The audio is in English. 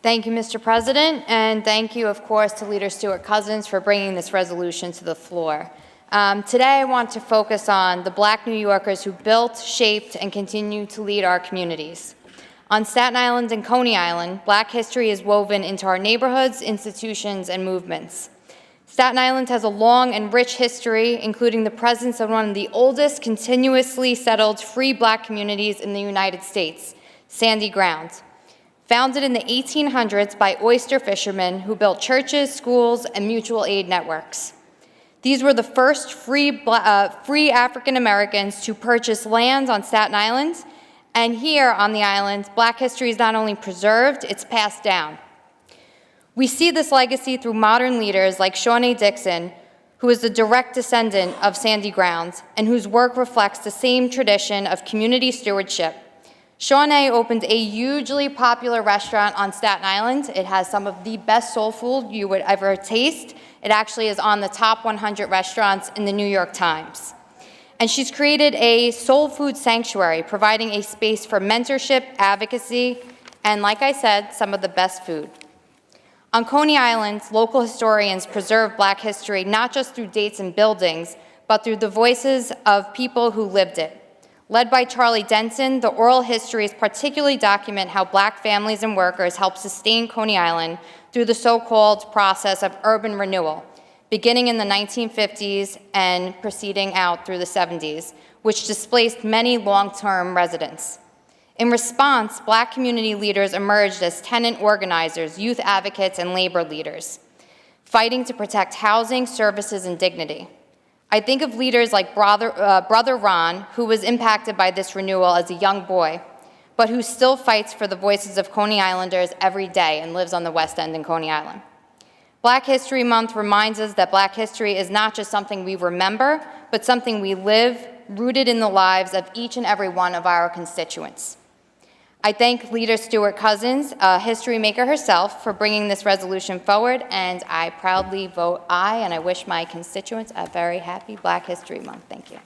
Thank you, Mr. President, and thank you, of course, to Leader Stewart-Cousins for bringing this resolution to the floor. Today, I want to focus on the Black New Yorkers who built, shaped, and continue to lead our communities. On Staten Island and Coney Island, Black history is woven into our neighborhoods, institutions, and movements. Staten Island has a long and rich history, including the presence of one of the oldest continuously settled free Black communities in the United States, Sandy Ground. Founded in the 1800s by oyster fishermen who built churches, schools, and mutual aid networks. These were the first free African Americans to purchase land on Staten Island, and here on the island, Black history is not only preserved, it's passed down. We see this legacy through modern leaders like Shawnee Dixon, who is the direct descendant of Sandy Ground, and whose work reflects the same tradition of community stewardship. Shawnee opened a hugely popular restaurant on Staten Island. It has some of the best soul food you would ever taste. It actually is on the top 100 restaurants in the New York Times. And she's created a soul food sanctuary, providing a space for mentorship, advocacy, and like I said, some of the best food. On Coney Island, local historians preserve Black history not just through dates and buildings, but through the voices of people who lived it. Led by Charlie Denson, the oral histories particularly document how Black families and workers helped sustain Coney Island through the so-called process of urban renewal, beginning in the 1950s and proceeding out through the 70s, which displaced many long-term residents. In response, Black community leaders emerged as tenant organizers, youth advocates, and labor leaders, fighting to protect housing, services, and dignity. I think of leaders like Brother Ron, who was impacted by this renewal as a young boy, but who still fights for the voices of Coney Islanders every day and lives on the West End in Coney Island. Black History Month reminds us that Black history is not just something we remember, but something we live, rooted in the lives of each and every one of our constituents. I thank Leader Stewart-Cousins, a history maker herself, for bringing this resolution forward, and I proudly vote aye, and I wish my constituents a very happy Black History Month. Thank you.